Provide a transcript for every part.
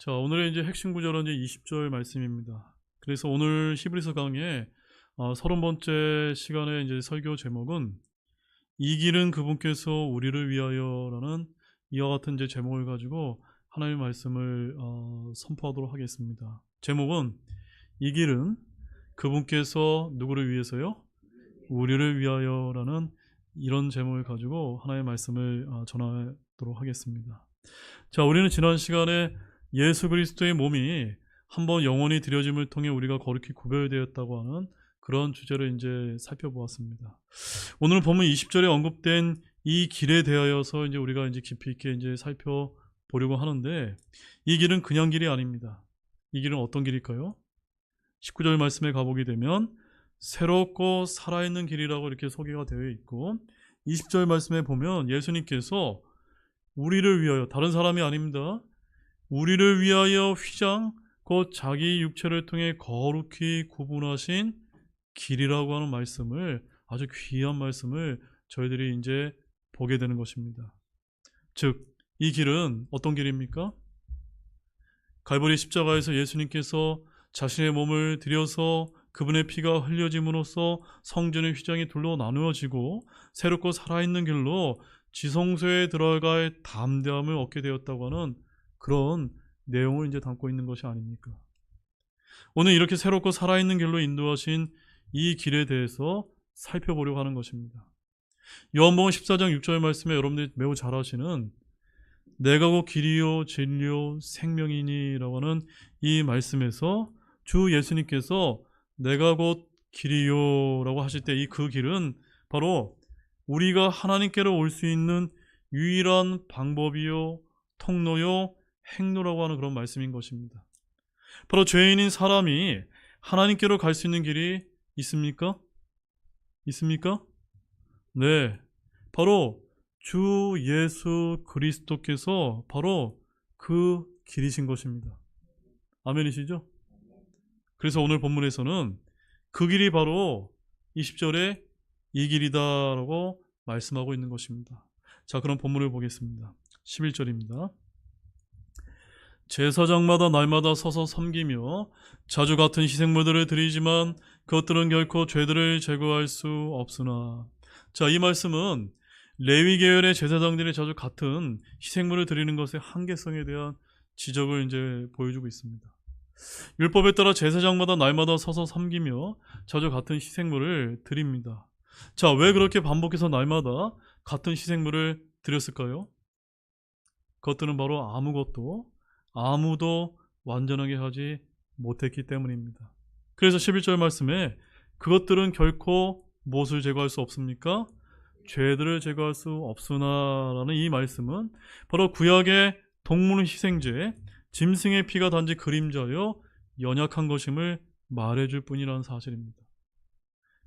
자, 오늘의 이제 핵심 구절은 이제 20절 말씀입니다. 그래서 오늘 히브리서 강의 30번째 시간의 이제 설교 제목은 이 길은 그분께서 우리를 위하여라는 이와 같은 이제 제목을 가지고 하나님의 말씀을 선포하도록 하겠습니다. 제목은 이 길은 그분께서 누구를 위해서요? 우리를 위하여라는 이런 제목을 가지고 하나님의 말씀을 전하도록 하겠습니다. 자, 우리는 지난 시간에 예수 그리스도의 몸이 한번 영원히 드려짐을 통해 우리가 거룩히 구별되었다고 하는 그런 주제를 이제 살펴보았습니다. 오늘 보면 20절에 언급된 이 길에 대하여서 이제 우리가 이제 깊이 있게 이제 살펴보려고 하는데, 이 길은 그냥 길이 아닙니다. 이 길은 어떤 길일까요? 19절 말씀에 가보게 되면 새롭고 살아있는 길이라고 이렇게 소개가 되어 있고, 20절 말씀에 보면 예수님께서 우리를 위하여, 다른 사람이 아닙니다, 우리를 위하여 휘장 곧 자기 육체를 통해 거룩히 구분하신 길이라고 하는 말씀을, 아주 귀한 말씀을 저희들이 이제 보게 되는 것입니다. 즉, 이 길은 어떤 길입니까? 갈보리 십자가에서 예수님께서 자신의 몸을 들여서 그분의 피가 흘려짐으로써 성전의 휘장이 둘로 나누어지고 새롭고 살아있는 길로 지성소에 들어갈 담대함을 얻게 되었다고 하는 그런 내용을 이제 담고 있는 것이 아닙니까? 오늘 이렇게 새롭고 살아있는 길로 인도하신 이 길에 대해서 살펴보려고 하는 것입니다. 요한복음 14장 6절 말씀에 여러분들이 매우 잘 아시는 내가 곧 길이요 진리요 생명이니라고 하는 이 말씀에서 주 예수님께서 내가 곧 길이요라고 하실 때 이 그 길은 바로 우리가 하나님께로 올 수 있는 유일한 방법이요 통로요 행로라고 하는 그런 말씀인 것입니다. 바로 죄인인 사람이 하나님께로 갈 수 있는 길이 있습니까? 있습니까? 네, 바로 주 예수 그리스도께서 바로 그 길이신 것입니다. 아멘이시죠? 그래서 오늘 본문에서는 그 길이 바로 20절에 이 길이다라고 말씀하고 있는 것입니다. 자, 그럼 본문을 보겠습니다. 11절입니다. 제사장마다 날마다 서서 섬기며 자주 같은 희생물들을 드리지만 그것들은 결코 죄들을 제거할 수 없으나. 자, 이 말씀은 레위 계열의 제사장들이 자주 같은 희생물을 드리는 것의 한계성에 대한 지적을 이제 보여주고 있습니다. 율법에 따라 제사장마다 날마다 서서 섬기며 자주 같은 희생물을 드립니다. 자, 왜 그렇게 반복해서 날마다 같은 희생물을 드렸을까요? 그것들은 바로 아무도 완전하게 하지 못했기 때문입니다. 그래서 11절 말씀에 그것들은 결코 무엇을 제거할 수 없습니까? 죄들을 제거할 수 없으나라는 이 말씀은 바로 구약의 동물 희생제, 짐승의 피가 단지 그림자여 연약한 것임을 말해줄 뿐이라는 사실입니다.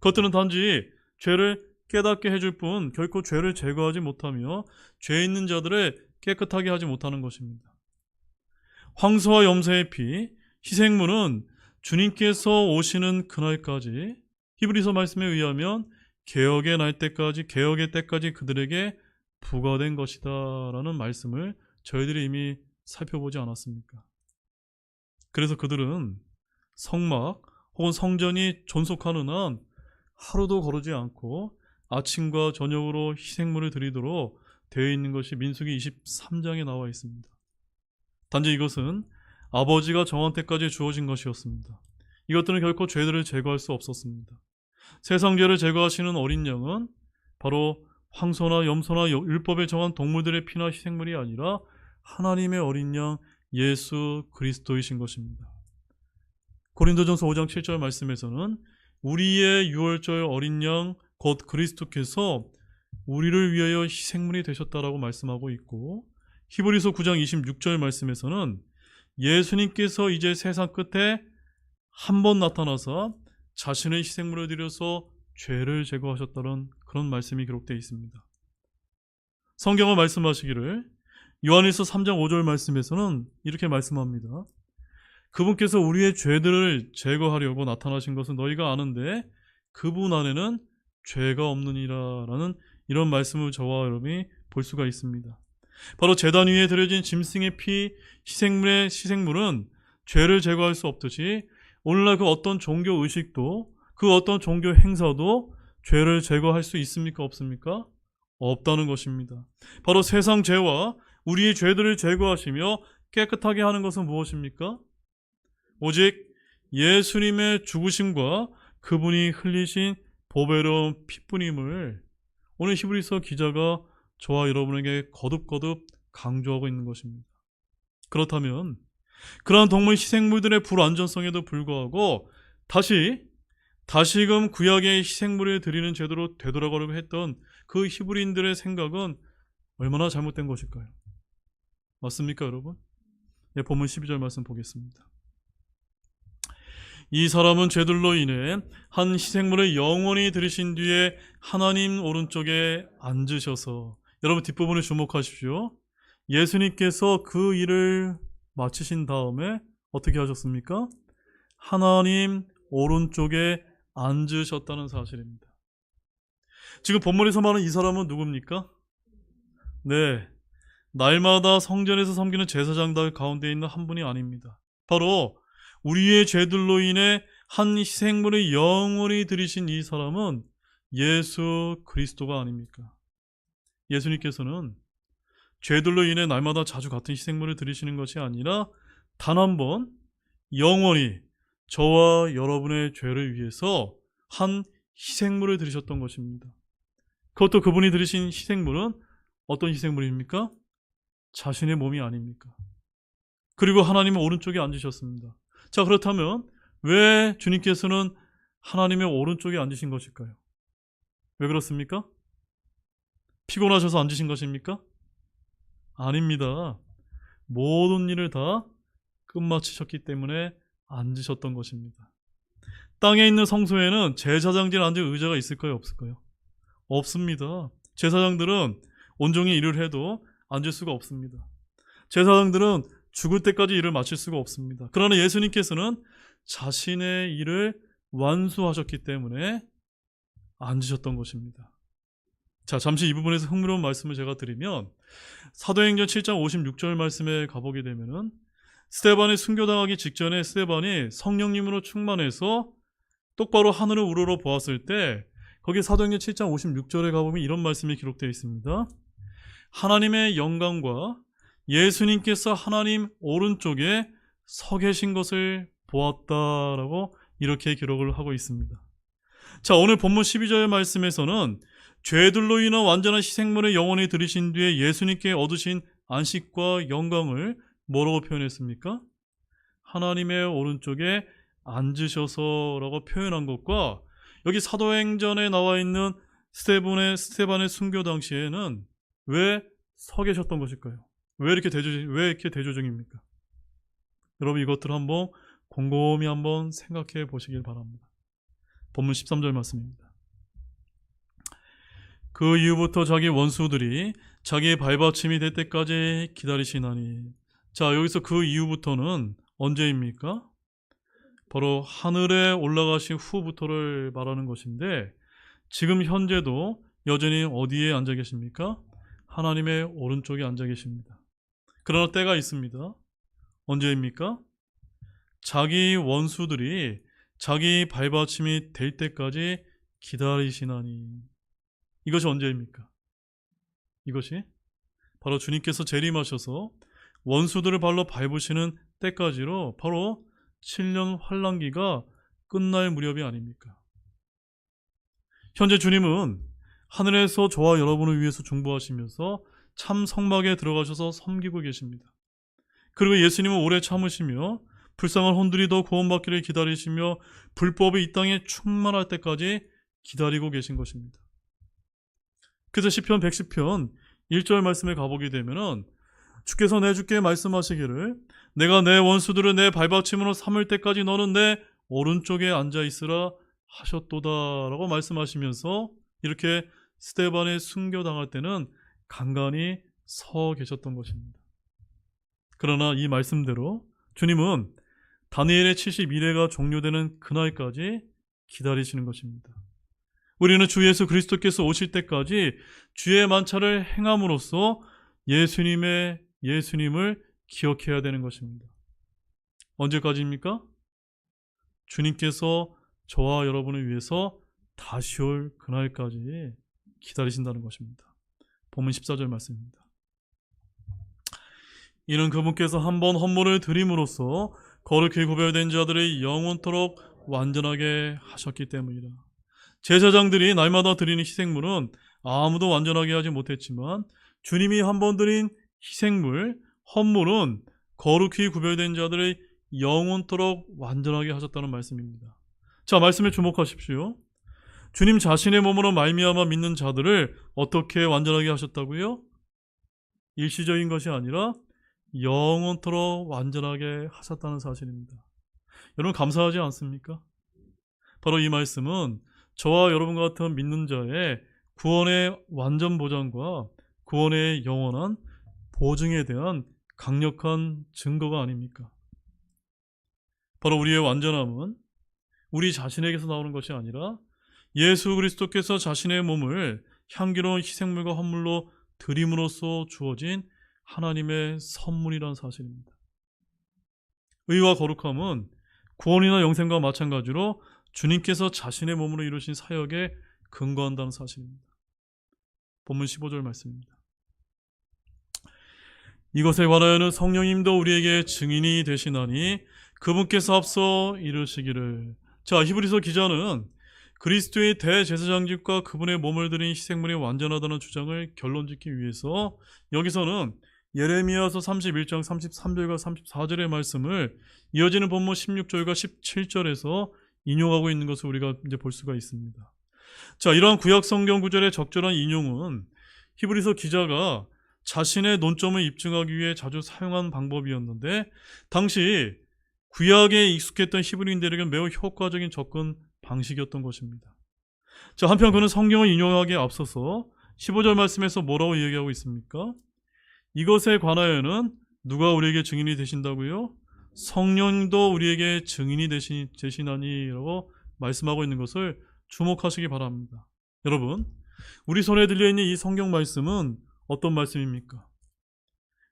그것들은 단지 죄를 깨닫게 해줄 뿐 결코 죄를 제거하지 못하며 죄 있는 자들을 깨끗하게 하지 못하는 것입니다. 황소와 염소의 피, 희생물은 주님께서 오시는 그날까지, 히브리서 말씀에 의하면 개혁의 때까지 그들에게 부과된 것이다 라는 말씀을 저희들이 이미 살펴보지 않았습니까? 그래서 그들은 성막 혹은 성전이 존속하는 한 하루도 거르지 않고 아침과 저녁으로 희생물을 드리도록 되어 있는 것이 민수기 23장에 나와 있습니다. 단지 이것은 아버지가 정한 때까지 주어진 것이었습니다. 이것들은 결코 죄들을 제거할 수 없었습니다. 세상 죄를 제거하시는 어린 양은 바로 황소나 염소나 율법에 정한 동물들의 피나 희생물이 아니라 하나님의 어린 양 예수 그리스도이신 것입니다. 고린도전서 5장 7절 말씀에서는 우리의 유월절 어린 양 곧 그리스도께서 우리를 위하여 희생물이 되셨다라고 말씀하고 있고, 히브리서 9장 26절 말씀에서는 예수님께서 이제 세상 끝에 한 번 나타나서 자신의 희생물을 드려서 죄를 제거하셨다는 그런 말씀이 기록되어 있습니다. 성경은 말씀하시기를 요한일서 3장 5절 말씀에서는 이렇게 말씀합니다. 그분께서 우리의 죄들을 제거하려고 나타나신 것은 너희가 아는데 그분 안에는 죄가 없느니라 라는 이런 말씀을 저와 여러분이 볼 수가 있습니다. 바로 제단 위에 드려진 짐승의 피, 희생물의 희생물은 죄를 제거할 수 없듯이 오늘날 그 어떤 종교 의식도 그 어떤 종교 행사도 죄를 제거할 수 있습니까? 없습니까? 없다는 것입니다. 바로 세상 죄와 우리의 죄들을 제거하시며 깨끗하게 하는 것은 무엇입니까? 오직 예수님의 죽으심과 그분이 흘리신 보배로운 피뿐임을 오늘 히브리서 기자가 저와 여러분에게 거듭거듭 강조하고 있는 것입니다. 그렇다면 그러한 동물 희생물들의 불완전성에도 불구하고 다시금 구약의 희생물을 드리는 제도로 되돌아가려고 했던 그 히브리인들의 생각은 얼마나 잘못된 것일까요? 맞습니까, 여러분? 네, 본문 12절 말씀 보겠습니다. 이 사람은 죄들로 인해 한 희생물을 영원히 들으신 뒤에 하나님 오른쪽에 앉으셔서, 여러분 뒷부분에 주목하십시오. 예수님께서 그 일을 마치신 다음에 어떻게 하셨습니까? 하나님 오른쪽에 앉으셨다는 사실입니다. 지금 본문에서 말하는 이 사람은 누굽니까? 네, 날마다 성전에서 섬기는 제사장들 가운데 있는 한 분이 아닙니다. 바로 우리의 죄들로 인해 한 희생물을 영원히 드리신 이 사람은 예수 그리스도가 아닙니까? 예수님께서는 죄들로 인해 날마다 자주 같은 희생물을 드리시는 것이 아니라 단 한 번 영원히 저와 여러분의 죄를 위해서 한 희생물을 드리셨던 것입니다. 그것도 그분이 드리신 희생물은 어떤 희생물입니까? 자신의 몸이 아닙니까? 그리고 하나님의 오른쪽에 앉으셨습니다. 자, 그렇다면 왜 주님께서는 하나님의 오른쪽에 앉으신 것일까요? 왜 그렇습니까? 피곤하셔서 앉으신 것입니까? 아닙니다. 모든 일을 다 끝마치셨기 때문에 앉으셨던 것입니다. 땅에 있는 성소에는 제사장들 앉을 의자가 있을까요? 없을까요? 없습니다. 제사장들은 온종일 일을 해도 앉을 수가 없습니다. 제사장들은 죽을 때까지 일을 마칠 수가 없습니다. 그러나 예수님께서는 자신의 일을 완수하셨기 때문에 앉으셨던 것입니다. 자, 잠시 이 부분에서 흥미로운 말씀을 제가 드리면 사도행전 7장 56절 말씀에 가보게 되면은 스데반이 순교당하기 직전에 스데반이 성령님으로 충만해서 똑바로 하늘을 우러러 보았을 때 거기 사도행전 7장 56절에 가보면 이런 말씀이 기록되어 있습니다. 하나님의 영광과 예수님께서 하나님 오른쪽에 서 계신 것을 보았다라고 이렇게 기록을 하고 있습니다. 자, 오늘 본문 12절 말씀에서는 죄들로 인한 완전한 희생물을 영원히 드리신 뒤에 예수님께 얻으신 안식과 영광을 뭐라고 표현했습니까? 하나님의 오른쪽에 앉으셔서라고 표현한 것과 여기 사도행전에 나와 있는 스데반의 순교 당시에는 왜 서 계셨던 것일까요? 왜 이렇게 대조적입니까? 여러분 이것들을 한번 곰곰이 한번 생각해 보시길 바랍니다. 본문 13절 말씀입니다. 그 이후부터 자기 원수들이 자기의 발받침이 될 때까지 기다리시나니. 자, 여기서 그 이후부터는 언제입니까? 바로 하늘에 올라가신 후부터를 말하는 것인데 지금 현재도 여전히 어디에 앉아 계십니까? 하나님의 오른쪽에 앉아 계십니다. 그러나 때가 있습니다. 언제입니까? 자기 원수들이 자기 발받침이 될 때까지 기다리시나니. 이것이 언제입니까? 이것이 바로 주님께서 재림하셔서 원수들을 발로 밟으시는 때까지로 바로 7년 환란기가 끝날 무렵이 아닙니까? 현재 주님은 하늘에서 저와 여러분을 위해서 중보하시면서 참 성막에 들어가셔서 섬기고 계십니다. 그리고 예수님은 오래 참으시며 불쌍한 혼들이 더 구원받기를 기다리시며 불법이 이 땅에 충만할 때까지 기다리고 계신 것입니다. 그래서 시편 110편 1절 말씀에 가보게 되면은 주께서 내 주께 말씀하시기를 내가 내 원수들을 내 발받침으로 삼을 때까지 너는 내 오른쪽에 앉아 있으라 하셨도다라고 말씀하시면서 이렇게 스데반의 순교당할 때는 간간히 서 계셨던 것입니다. 그러나 이 말씀대로 주님은 다니엘의 71회가 종료되는 그날까지 기다리시는 것입니다. 우리는 주 예수 그리스도께서 오실 때까지 주의 만찬을 행함으로써 예수님을 기억해야 되는 것입니다. 언제까지입니까? 주님께서 저와 여러분을 위해서 다시 올 그날까지 기다리신다는 것입니다. 본문 14절 말씀입니다. 이는 그분께서 한번 헌물을 드림으로써 거룩히 구별된 자들의 영원토록 완전하게 하셨기 때문이라. 제사장들이 날마다 드리는 희생물은 아무도 완전하게 하지 못했지만 주님이 한번 드린 희생물, 헌물은 거룩히 구별된 자들의 영원토록 완전하게 하셨다는 말씀입니다. 자, 말씀에 주목하십시오. 주님 자신의 몸으로 말미암아 믿는 자들을 어떻게 완전하게 하셨다고요? 일시적인 것이 아니라 영원토록 완전하게 하셨다는 사실입니다. 여러분 감사하지 않습니까? 바로 이 말씀은 저와 여러분 같은 믿는 자의 구원의 완전 보장과 구원의 영원한 보증에 대한 강력한 증거가 아닙니까? 바로 우리의 완전함은 우리 자신에게서 나오는 것이 아니라 예수 그리스도께서 자신의 몸을 향기로운 희생물과 헌물로 드림으로써 주어진 하나님의 선물이라는 사실입니다. 의와 거룩함은 구원이나 영생과 마찬가지로 주님께서 자신의 몸으로 이루신 사역에 근거한다는 사실입니다. 본문 15절 말씀입니다. 이것에 관하여는 성령님도 우리에게 증인이 되시나니 그분께서 앞서 이르시기를. 자, 히브리서 기자는 그리스도의 대제사장직과 그분의 몸을 드린 희생물이 완전하다는 주장을 결론짓기 위해서 여기서는 예레미야서 31장 33절과 34절의 말씀을 이어지는 본문 16절과 17절에서 인용하고 있는 것을 우리가 이제 볼 수가 있습니다. 자, 이러한 구약 성경 구절의 적절한 인용은 히브리서 기자가 자신의 논점을 입증하기 위해 자주 사용한 방법이었는데 당시 구약에 익숙했던 히브리인들에게는 매우 효과적인 접근 방식이었던 것입니다. 자, 한편 그는 성경을 인용하기에 앞서서 15절 말씀에서 뭐라고 얘기하고 있습니까? 이것에 관하여는 누가 우리에게 증인이 되신다고요? 성령도 우리에게 증인이 되시나니라고 말씀하고 있는 것을 주목하시기 바랍니다. 여러분, 우리 손에 들려있는 이 성경 말씀은 어떤 말씀입니까?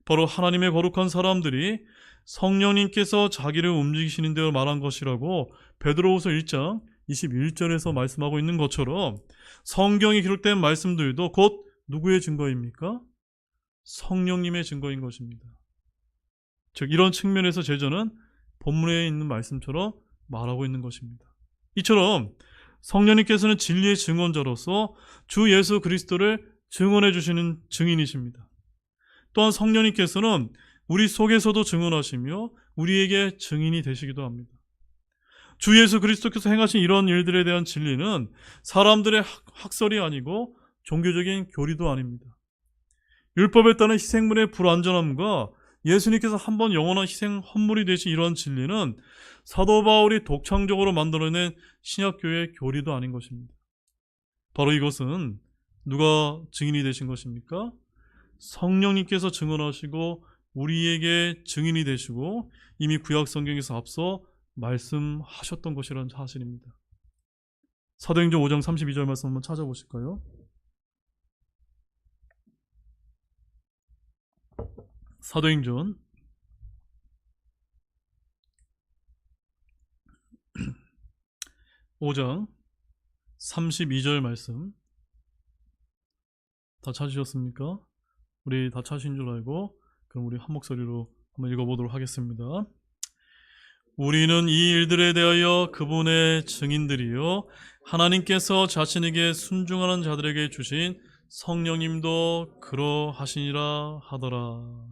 바로 하나님의 거룩한 사람들이 성령님께서 자기를 움직이시는 대로 말한 것이라고 베드로후서 1장 21절에서 말씀하고 있는 것처럼 성경에 기록된 말씀들도 곧 누구의 증거입니까? 성령님의 증거인 것입니다. 즉 이런 측면에서 제자는 본문에 있는 말씀처럼 말하고 있는 것입니다. 이처럼 성령님께서는 진리의 증언자로서 주 예수 그리스도를 증언해 주시는 증인이십니다. 또한 성령님께서는 우리 속에서도 증언하시며 우리에게 증인이 되시기도 합니다. 주 예수 그리스도께서 행하신 이런 일들에 대한 진리는 사람들의 학설이 아니고 종교적인 교리도 아닙니다. 율법에 따른 희생물의 불완전함과 예수님께서 한번 영원한 희생 헌물이 되신 이러한 진리는 사도 바울이 독창적으로 만들어낸 신약교회의 교리도 아닌 것입니다. 바로 이것은 누가 증인이 되신 것입니까? 성령님께서 증언하시고 우리에게 증인이 되시고 이미 구약 성경에서 앞서 말씀하셨던 것이라는 사실입니다. 사도행전 5장 32절 말씀 한번 찾아보실까요? 사도행전 5장 32절 말씀 다 찾으셨습니까? 우리 다 찾으신 줄 알고 그럼 우리 한 목소리로 한번 읽어보도록 하겠습니다. 우리는 이 일들에 대하여 그분의 증인들이요 하나님께서 자신에게 순종하는 자들에게 주신 성령님도 그러하시니라 하더라.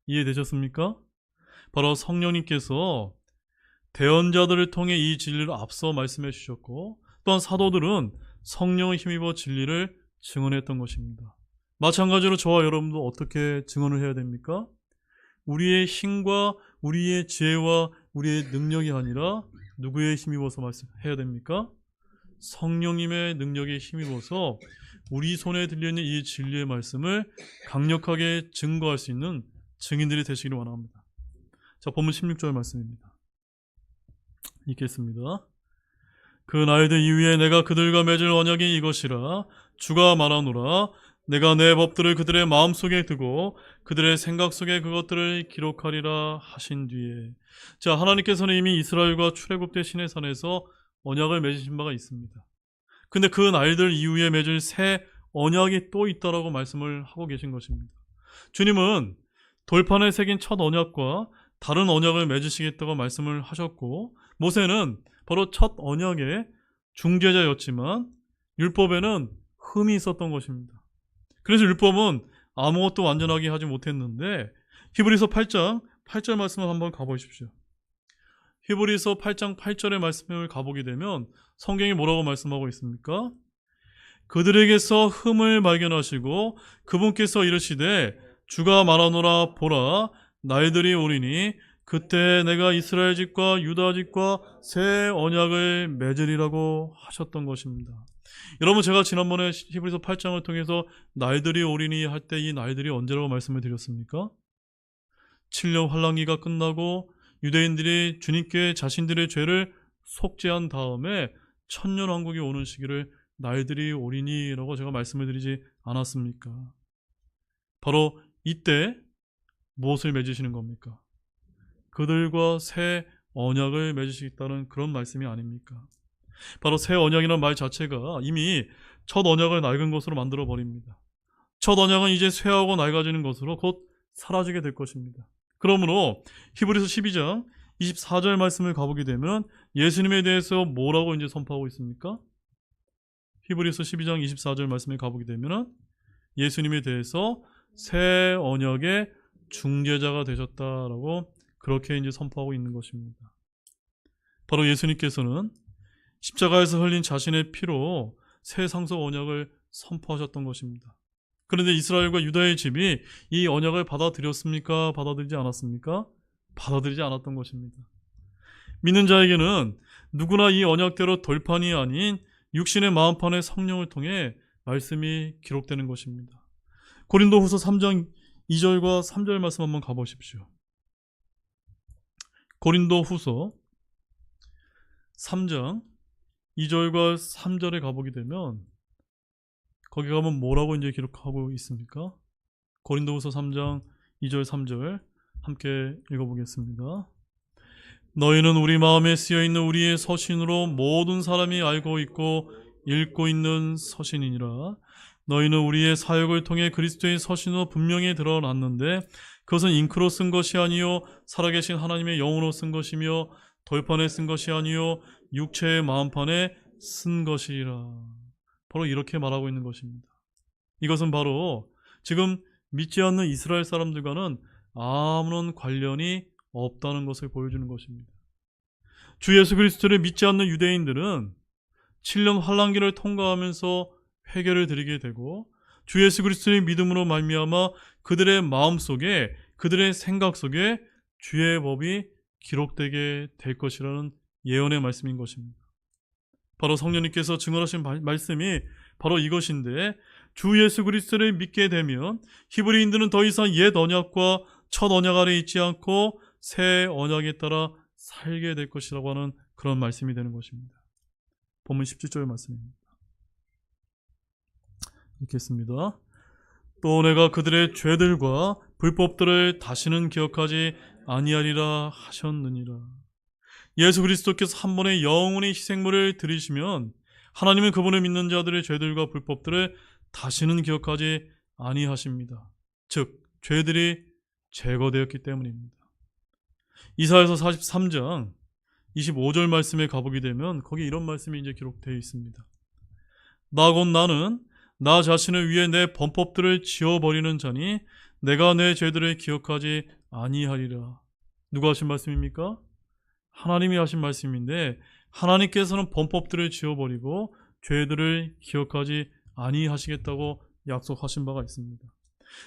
이해되셨습니까? 바로 성령님께서 대언자들을 통해 이 진리를 앞서 말씀해 주셨고 또한 사도들은 성령을 힘입어 진리를 증언했던 것입니다. 마찬가지로 저와 여러분도 어떻게 증언을 해야 됩니까? 우리의 힘과 우리의 지혜와 우리의 능력이 아니라 누구의 힘입어서 말씀해야 됩니까? 성령님의 능력에 힘입어서 우리 손에 들려있는 이 진리의 말씀을 강력하게 증거할 수 있는 증인들이 되시기를 원합니다. 자, 본문 16절 말씀입니다. 읽겠습니다. 그 날들 이후에 내가 그들과 맺을 언약이 이것이라 주가 말하노라 내가 내 법들을 그들의 마음속에 두고 그들의 생각 속에 그것들을 기록하리라 하신 뒤에, 자, 하나님께서는 이미 이스라엘과 출애굽때 시내산에서 언약을 맺으신 바가 있습니다. 근데 그 날들 이후에 맺을 새 언약이 또 있다라고 말씀을 하고 계신 것입니다. 주님은 돌판에 새긴 첫 언약과 다른 언약을 맺으시겠다고 말씀을 하셨고, 모세는 바로 첫 언약의 중재자였지만 율법에는 흠이 있었던 것입니다. 그래서 율법은 아무것도 완전하게 하지 못했는데, 히브리서 8장 8절 말씀을 한번 가보십시오. 히브리서 8장 8절의 말씀을 가보게 되면 성경이 뭐라고 말씀하고 있습니까? 그들에게서 흠을 발견하시고 그분께서 이르시되 주가 말하노라, 보라 날들이 오리니 그때 내가 이스라엘 집과 유다 집과 새 언약을 맺으리라고 하셨던 것입니다. 여러분, 제가 지난번에 히브리서 8장을 통해서 날들이 오리니 할 때 이 날들이 언제라고 말씀을 드렸습니까? 7년 환란기가 끝나고 유대인들이 주님께 자신들의 죄를 속죄한 다음에 천년왕국이 오는 시기를 날들이 오리니라고 제가 말씀을 드리지 않았습니까? 바로 이때 무엇을 맺으시는 겁니까? 그들과 새 언약을 맺으시겠다는 그런 말씀이 아닙니까? 바로 새 언약이라는 말 자체가 이미 첫 언약을 낡은 것으로 만들어 버립니다. 첫 언약은 이제 쇠하고 낡아지는 것으로 곧 사라지게 될 것입니다. 그러므로 히브리서 12장 24절 말씀을 가보게 되면 예수님에 대해서 뭐라고 이제 선포하고 있습니까? 히브리서 12장 24절 말씀을 가보게 되면 예수님에 대해서 새 언약의 중재자가 되셨다라고 그렇게 이제 선포하고 있는 것입니다. 바로 예수님께서는 십자가에서 흘린 자신의 피로 새 상속 언약을 선포하셨던 것입니다. 그런데 이스라엘과 유다의 집이 이 언약을 받아들였습니까? 받아들이지 않았습니까? 받아들이지 않았던 것입니다. 믿는 자에게는 누구나 이 언약대로 돌판이 아닌 육신의 마음판의 성령을 통해 말씀이 기록되는 것입니다. 고린도후서 3장 2절과 3절 말씀 한번 가보십시오. 고린도후서 3장 2절과 3절에 가보게 되면 거기 가면 뭐라고 이제 기록하고 있습니까? 고린도후서 3장 2절 3절 함께 읽어보겠습니다. 너희는 우리 마음에 쓰여있는 우리의 서신으로 모든 사람이 알고 있고 읽고 있는 서신이니라. 너희는 우리의 사역을 통해 그리스도의 서신으로 분명히 드러났는데 그것은 잉크로 쓴 것이 아니요 살아계신 하나님의 영으로 쓴 것이며 돌판에 쓴 것이 아니요 육체의 마음판에 쓴 것이라. 바로 이렇게 말하고 있는 것입니다. 이것은 바로 지금 믿지 않는 이스라엘 사람들과는 아무런 관련이 없다는 것을 보여주는 것입니다. 주 예수 그리스도를 믿지 않는 유대인들은 7년 환란기를 통과하면서 회개를 드리게 되고 주 예수 그리스도의 믿음으로 말미암아 그들의 마음속에 그들의 생각 속에 주의 법이 기록되게 될 것이라는 예언의 말씀인 것입니다. 바로 성령님께서 증언하신 말씀이 바로 이것인데, 주 예수 그리스도를 믿게 되면 히브리인들은 더 이상 옛 언약과 첫 언약 아래 있지 않고 새 언약에 따라 살게 될 것이라고 하는 그런 말씀이 되는 것입니다. 본문 17절 말씀입니다. 읽겠습니다. 또 내가 그들의 죄들과 불법들을 다시는 기억하지 아니하리라 하셨느니라. 예수 그리스도께서 한 번에 영원히 희생물을 드리시면 하나님은 그분을 믿는 자들의 죄들과 불법들을 다시는 기억하지 아니하십니다. 즉 죄들이 제거되었기 때문입니다. 이사야서 43장 25절 말씀에 가보게 되면 거기 이런 말씀이 이제 기록되어 있습니다. 나 곧 나는 나 자신을 위해 내 범법들을 지워버리는 자니 내가 내 죄들을 기억하지 아니하리라. 누가 하신 말씀입니까? 하나님이 하신 말씀인데, 하나님께서는 범법들을 지워버리고 죄들을 기억하지 아니하시겠다고 약속하신 바가 있습니다.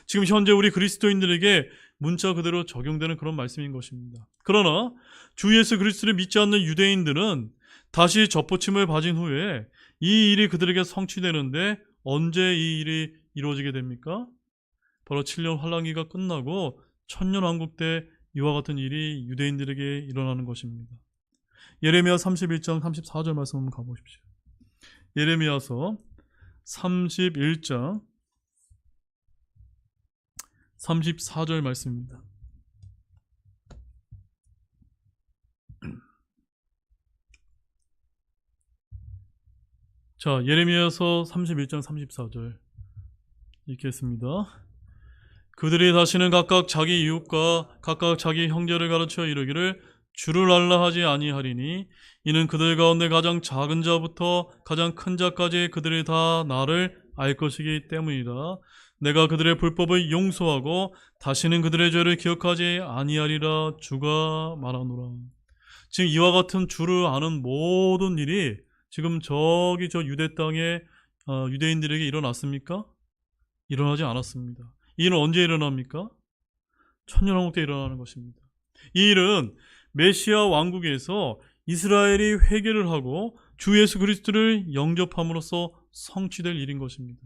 지금 현재 우리 그리스도인들에게 문자 그대로 적용되는 그런 말씀인 것입니다. 그러나 주 예수 그리스도를 믿지 않는 유대인들은 다시 접붙임을 받은 후에 이 일이 그들에게 성취되는데 언제 이 일이 이루어지게 됩니까? 바로 7년 환란기가 끝나고 천년왕국 때 이와 같은 일이 유대인들에게 일어나는 것입니다. 예레미야 31장 34절 말씀 한번 가보십시오. 예레미야서 31장 34절 말씀입니다. 자, 예레미야서 31장 34절 읽겠습니다. 그들이 다시는 각각 자기 이웃과 각각 자기 형제를 가르쳐 이르기를 주를 알라 하지 아니하리니 이는 그들 가운데 가장 작은 자부터 가장 큰 자까지 그들이 다 나를 알 것이기 때문이다. 내가 그들의 불법을 용서하고 다시는 그들의 죄를 기억하지 아니하리라 주가 말하노라. 지금 이와 같은 주를 아는 모든 일이 지금 저기 저 유대 땅에 유대인들에게 일어났습니까? 일어나지 않았습니다. 이 일은 언제 일어납니까? 천년왕국 때 일어나는 것입니다. 이 일은 메시아 왕국에서 이스라엘이 회개를 하고 주 예수 그리스도를 영접함으로써 성취될 일인 것입니다.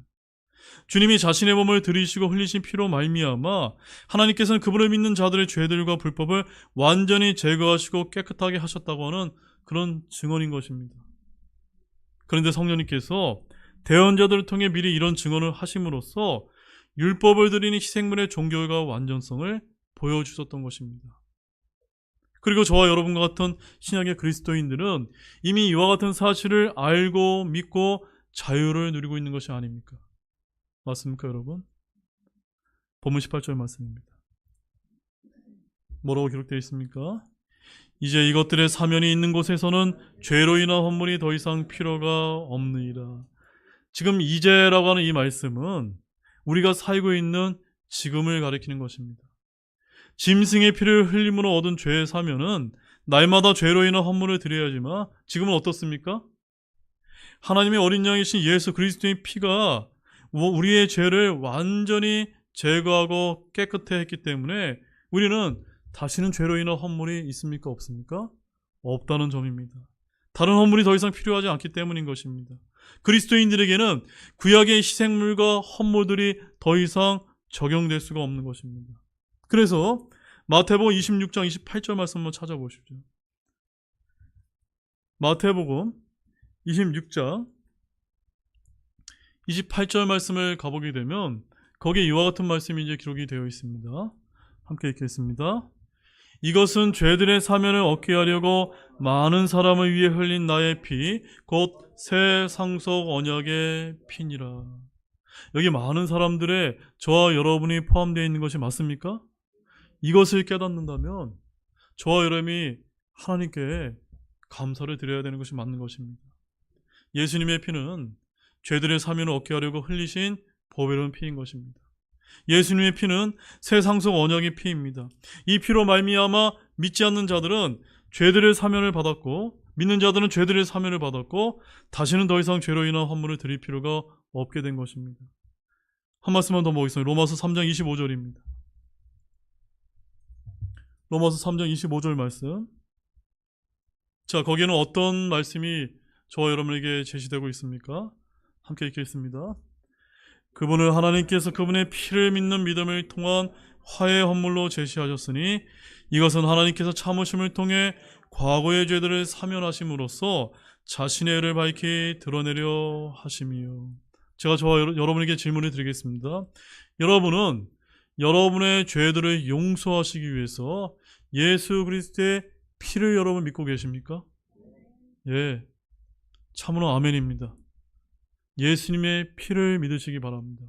주님이 자신의 몸을 들이시고 흘리신 피로 말미암아 하나님께서는 그분을 믿는 자들의 죄들과 불법을 완전히 제거하시고 깨끗하게 하셨다고 하는 그런 증언인 것입니다. 그런데 성령님께서 대언자들을 통해 미리 이런 증언을 하심으로써 율법을 드리는 희생물의 종교와 완전성을 보여주셨던 것입니다. 그리고 저와 여러분과 같은 신약의 그리스도인들은 이미 이와 같은 사실을 알고 믿고 자유를 누리고 있는 것이 아닙니까? 맞습니까, 여러분? 본문 18절 말씀입니다. 뭐라고 기록되어 있습니까? 이제 이것들의 사면이 있는 곳에서는 죄로 인한 헌물이 더 이상 필요가 없느니라. 지금 이제라고 하는 이 말씀은 우리가 살고 있는 지금을 가리키는 것입니다. 짐승의 피를 흘림으로 얻은 죄의 사면은 날마다 죄로 인한 헌물을 드려야지만 지금은 어떻습니까? 하나님의 어린 양이신 예수 그리스도의 피가 우리의 죄를 완전히 제거하고 깨끗해 했기 때문에 우리는 다시는 죄로 인한 헌물이 있습니까? 없습니까? 없다는 점입니다. 다른 헌물이 더 이상 필요하지 않기 때문인 것입니다. 그리스도인들에게는 구약의 희생물과 헌물들이 더 이상 적용될 수가 없는 것입니다. 그래서 마태복음 26장 28절 말씀 한번 찾아보십시오. 마태복음 26장 28절 말씀을 가보게 되면 거기에 이와 같은 말씀이 이제 기록이 되어 있습니다. 함께 읽겠습니다. 이것은 죄들의 사면을 얻게 하려고 많은 사람을 위해 흘린 나의 피, 곧 새 상속 언약의 피니라. 여기 많은 사람들의 저와 여러분이 포함되어 있는 것이 맞습니까? 이것을 깨닫는다면 저와 여러분이 하나님께 감사를 드려야 되는 것이 맞는 것입니다. 예수님의 피는 죄들의 사면을 얻게 하려고 흘리신 보배로운 피인 것입니다. 예수님의 피는 새 상속 언약의 피입니다. 이 피로 말미암아 믿지 않는 자들은 죄들의 사면을 받았고 믿는 자들은 죄들의 사면을 받았고 다시는 더 이상 죄로 인한 헌물을 드릴 필요가 없게 된 것입니다. 한 말씀만 더 보겠습니다. 로마서 3장 25절입니다. 로마서 3장 25절 말씀. 자, 거기에는 어떤 말씀이 저와 여러분에게 제시되고 있습니까? 함께 읽겠습니다. 그분을 하나님께서 그분의 피를 믿는 믿음을 통한 화해 헌물로 제시하셨으니 이것은 하나님께서 참으심을 통해 과거의 죄들을 사면하심으로써 자신의 의를 밝히 드러내려 하심이요. 제가 저와 여러분에게 질문을 드리겠습니다. 여러분은 여러분의 죄들을 용서하시기 위해서 예수 그리스도의 피를 여러분 믿고 계십니까? 예, 참으로 아멘입니다. 예수님의 피를 믿으시기 바랍니다.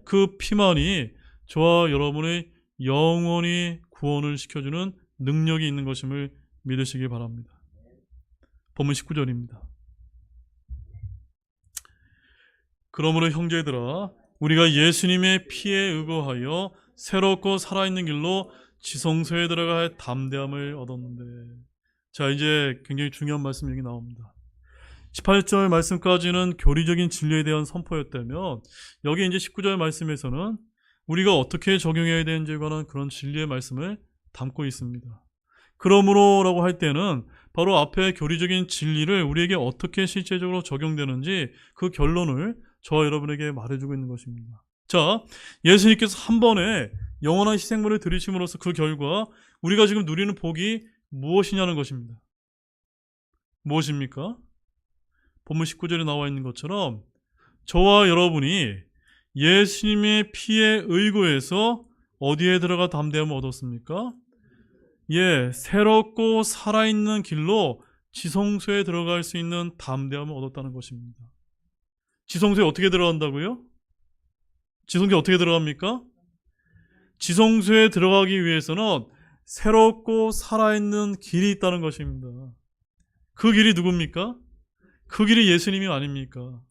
그 피만이 저와 여러분의 영원히 구원을 시켜주는 능력이 있는 것임을 믿으시기 바랍니다. 본문 19절입니다. 그러므로 형제들아 우리가 예수님의 피에 의거하여 새롭고 살아있는 길로 지성소에 들어가 할 담대함을 얻었는데. 자, 이제 굉장히 중요한 말씀이 여기 나옵니다. 18절 말씀까지는 교리적인 진리에 대한 선포였다면 여기 이제 19절 말씀에서는 우리가 어떻게 적용해야 되는지에 관한 그런 진리의 말씀을 담고 있습니다. 그러므로 라고 할 때는 바로 앞에 교리적인 진리를 우리에게 어떻게 실제적으로 적용되는지 그 결론을 저와 여러분에게 말해주고 있는 것입니다. 자, 예수님께서 한 번에 영원한 희생물을 드리심으로써 그 결과 우리가 지금 누리는 복이 무엇이냐는 것입니다. 무엇입니까? 본문 19절에 나와 있는 것처럼 저와 여러분이 예수님의 피에 의거해서 어디에 들어가 담대함을 얻었습니까? 예, 새롭고 살아있는 길로 지성소에 들어갈 수 있는 담대함을 얻었다는 것입니다. 지성소에 어떻게 들어간다고요? 지성소에 어떻게 들어갑니까? 지성소에 들어가기 위해서는 새롭고 살아있는 길이 있다는 것입니다. 그 길이 누굽니까? 그 길이 예수님이 아닙니까?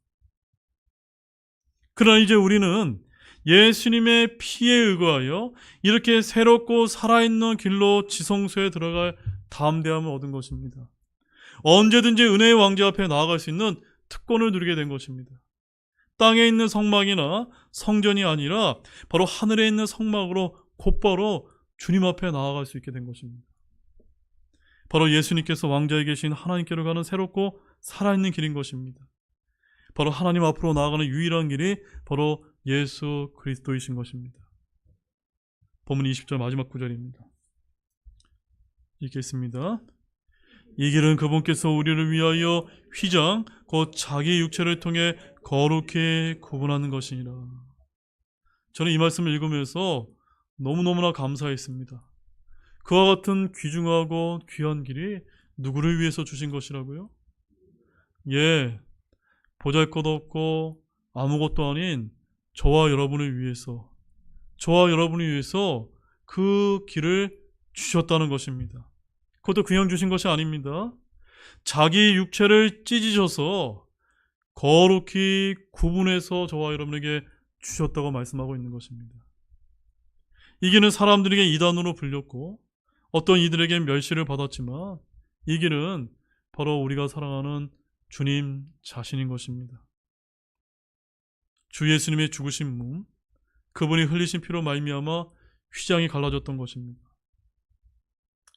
그러나 이제 우리는 예수님의 피에 의거하여 이렇게 새롭고 살아있는 길로 지성소에 들어갈 담대함을 얻은 것입니다. 언제든지 은혜의 왕자 앞에 나아갈 수 있는 특권을 누리게 된 것입니다. 땅에 있는 성막이나 성전이 아니라 바로 하늘에 있는 성막으로 곧바로 주님 앞에 나아갈 수 있게 된 것입니다. 바로 예수님께서 왕좌에 계신 하나님께로 가는 새롭고 살아있는 길인 것입니다. 바로 하나님 앞으로 나아가는 유일한 길이 바로 예수 그리스도이신 것입니다. 본문 20절 마지막 구절입니다. 읽겠습니다. 이 길은 그분께서 우리를 위하여 휘장 곧 자기 육체를 통해 거룩히 구분하는 것이니라. 저는 이 말씀을 읽으면서 너무너무나 감사했습니다. 그와 같은 귀중하고 귀한 길이 누구를 위해서 주신 것이라고요? 예, 보잘것없고 아무것도 아닌 저와 여러분을 위해서, 저와 여러분을 위해서 그 길을 주셨다는 것입니다. 그것도 그냥 주신 것이 아닙니다. 자기 육체를 찢으셔서 거룩히 구분해서 저와 여러분에게 주셨다고 말씀하고 있는 것입니다. 이 길은 사람들에게 이단으로 불렸고 어떤 이들에게 멸시를 받았지만 이 길은 바로 우리가 사랑하는 주님 자신인 것입니다. 주 예수님의 죽으신 몸, 그분이 흘리신 피로 말미암아 휘장이 갈라졌던 것입니다.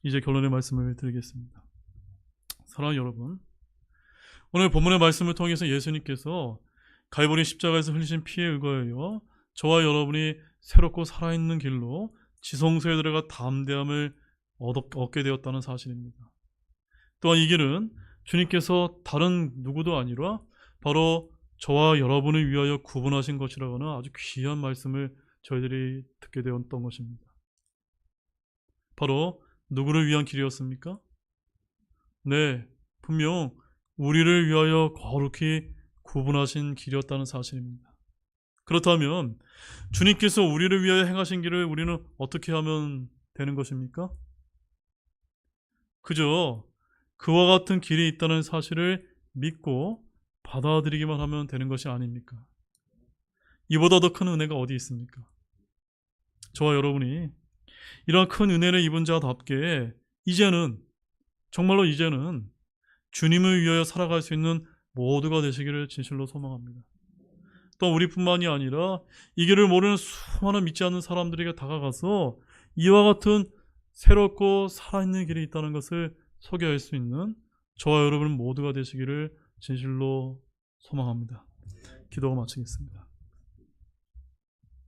이제 결론의 말씀을 드리겠습니다. 사랑하는 여러분, 오늘 본문의 말씀을 통해서 예수님께서 갈보리 십자가에서 흘리신 피에 의거하여 저와 여러분이 새롭고 살아있는 길로 지성소에 들어가 담대함을 얻게 되었다는 사실입니다. 또한 이 길은 주님께서 다른 누구도 아니라 바로 저와 여러분을 위하여 구분하신 것이라고는 아주 귀한 말씀을 저희들이 듣게 되었던 것입니다. 바로 누구를 위한 길이었습니까? 네, 분명 우리를 위하여 거룩히 구분하신 길이었다는 사실입니다. 그렇다면 주님께서 우리를 위하여 행하신 길을 우리는 어떻게 하면 되는 것입니까? 그저 그와 같은 길이 있다는 사실을 믿고 받아들이기만 하면 되는 것이 아닙니까? 이보다 더 큰 은혜가 어디 있습니까? 저와 여러분이 이러한 큰 은혜를 입은 자답게 이제는, 정말로 이제는 주님을 위하여 살아갈 수 있는 모두가 되시기를 진실로 소망합니다. 또 우리뿐만이 아니라 이 길을 모르는 수많은 믿지 않는 사람들에게 다가가서 이와 같은 새롭고 살아있는 길이 있다는 것을 소개할 수 있는 저와 여러분 모두가 되시기를 진실로 소망합니다. 기도가 마치겠습니다.